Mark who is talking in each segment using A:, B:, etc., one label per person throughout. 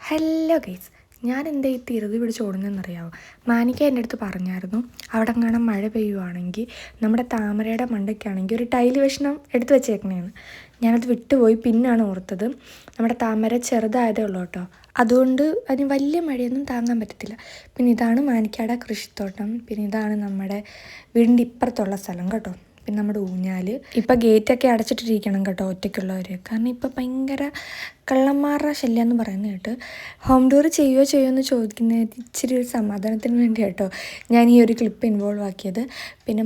A: Hello guys, ഞാൻ എന്താ ഈ തിരുതി പിടിച്ച് ഓടുന്നതെന്നറിയാമോ? മാനിക്ക എൻ്റെ അടുത്ത് പറഞ്ഞായിരുന്നു, അവിടെ കാണാൻ മഴ പെയ്യുവാണെങ്കിൽ നമ്മുടെ താമരയുടെ മണ്ടയ്ക്കാണെങ്കിൽ ഒരു ടൈല് കഷ്ണം എടുത്ത് വെച്ചേക്കണേന്ന്. ഞാനത് വിട്ടുപോയി, പിന്നാണ് ഓർത്തത്. നമ്മുടെ താമര ചെറുതായതേ ഉള്ളൂ കേട്ടോ, അതുകൊണ്ട് അതിന് വലിയ മഴയൊന്നും താങ്ങാൻ പറ്റത്തില്ല. പിന്നെ ഇതാണ് മാനിക്കയുടെ കൃഷിത്തോട്ടം, പിന്നെ ഇതാണ് നമ്മുടെ വീടിൻ്റെ ഇപ്പുറത്തുള്ള സ്ഥലം കേട്ടോ. പിന്നെ നമ്മുടെ ഊഞ്ഞാൽ ഇപ്പം ഗേറ്റൊക്കെ അടച്ചിട്ടിരിക്കണം കേട്ടോ, ഒറ്റയ്ക്കുള്ളവർ. കാരണം ഇപ്പം ഭയങ്കര കള്ളന്മാരുടെ ശല്യം എന്ന് പറയുന്നത് കേട്ട്. ഹോം ടൂർ ചെയ്യുമോ എന്ന് ചോദിക്കുന്നത് ഇച്ചിരി ഒരു സമാധാനത്തിന് വേണ്ടി കേട്ടോ ഞാൻ ഈ ഒരു ക്ലിപ്പ് ഇൻവോൾവ് ആക്കിയത്. പിന്നെ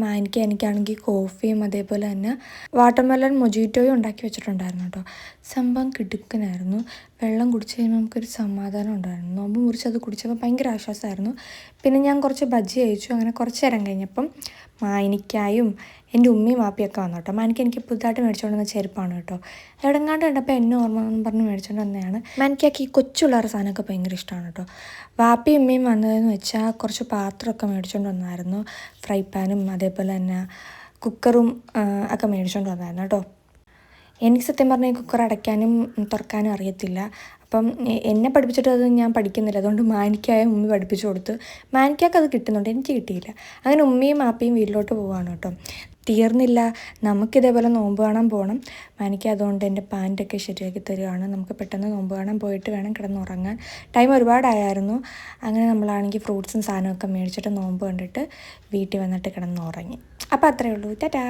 A: എനിക്കാണെങ്കിൽ കോഫിയും അതേപോലെ തന്നെ വാട്ടർമെലൺ മൊജീറ്റോയും ഉണ്ടാക്കി വെച്ചിട്ടുണ്ടായിരുന്നു കേട്ടോ. സംഭവം കിടുക്കനായിരുന്നു. വെള്ളം കുടിച്ച് കഴിയുമ്പോൾ നമുക്കൊരു സമാധാനം ഉണ്ടായിരുന്നു. നോമ്പ് മുറിച്ചത് കുടിച്ചപ്പോൾ ഭയങ്കര ആശ്വാസമായിരുന്നു. പിന്നെ ഞാൻ കുറച്ച് ബജ്ജി കഴിച്ചു. അങ്ങനെ കുറച്ച് നേരം കഴിഞ്ഞപ്പം മാനിക്കായും എൻ്റെ ഉമ്മയും വാപ്പിയൊക്കെ വന്നു കേട്ടോ. എനിക്ക് പുതുതായിട്ട് മേടിച്ചുകൊണ്ട് വന്ന ചെരുപ്പാണ് കേട്ടോ. എവിടെങ്ങാണ്ട് കണ്ടപ്പോൾ എന്നെ ഓർമ്മ എന്ന് പറഞ്ഞ് മേടിച്ചുകൊണ്ട് വന്നതാണ്. എനിക്കൊക്കെ ഈ കൊച്ചുള്ളവരുടെ സാധനമൊക്കെ ഭയങ്കര ഇഷ്ടമാണ് കേട്ടോ. വാപ്പിയും ഉമ്മയും വന്നതെന്ന് വെച്ചാൽ കുറച്ച് പാത്രമൊക്കെ മേടിച്ചുകൊണ്ട് വന്നായിരുന്നു. ഫ്രൈ പാനും അതേപോലെ തന്നെ കുക്കറും ഒക്കെ മേടിച്ചുകൊണ്ട് വന്നായിരുന്നു കേട്ടോ. എനിക്ക് സത്യം പറഞ്ഞാൽ കുക്കർ അടയ്ക്കാനും തുറക്കാനും അറിയത്തില്ല. അപ്പം എന്നെ പഠിപ്പിച്ചിട്ട് അത് ഞാൻ പഠിക്കുന്നില്ല. അതുകൊണ്ട് മാനിക്കായ ഉമ്മി പഠിപ്പിച്ചു കൊടുത്ത്. മാനിക്കാക്ക് അത് കിട്ടുന്നുണ്ട്, എനിക്ക് കിട്ടിയില്ല. അങ്ങനെ ഉമ്മയും മാപ്പിയും വീട്ടിലോട്ട് പോവാണ് കേട്ടോ. തീർന്നില്ല, നമുക്കിതേപോലെ നോമ്പ് കാണാൻ പോകണം. മാനിക്ക അതുകൊണ്ട് എൻ്റെ പാൻറ്റൊക്കെ ശരിയാക്കി തരികയാണ്. നമുക്ക് പെട്ടെന്ന് നോമ്പ് കാണാൻ പോയിട്ട് വേണം കിടന്നുറങ്ങാൻ. ടൈം ഒരുപാടായിരുന്നു. അങ്ങനെ നമ്മളാണെങ്കിൽ ഫ്രൂട്ട്സും സാധനമൊക്കെ മേടിച്ചിട്ട് നോമ്പ് കണ്ടിട്ട് വീട്ടിൽ വന്നിട്ട് കിടന്നുറങ്ങി. അപ്പോൾ അത്രയേ ഉള്ളൂ. ടാറ്റാ.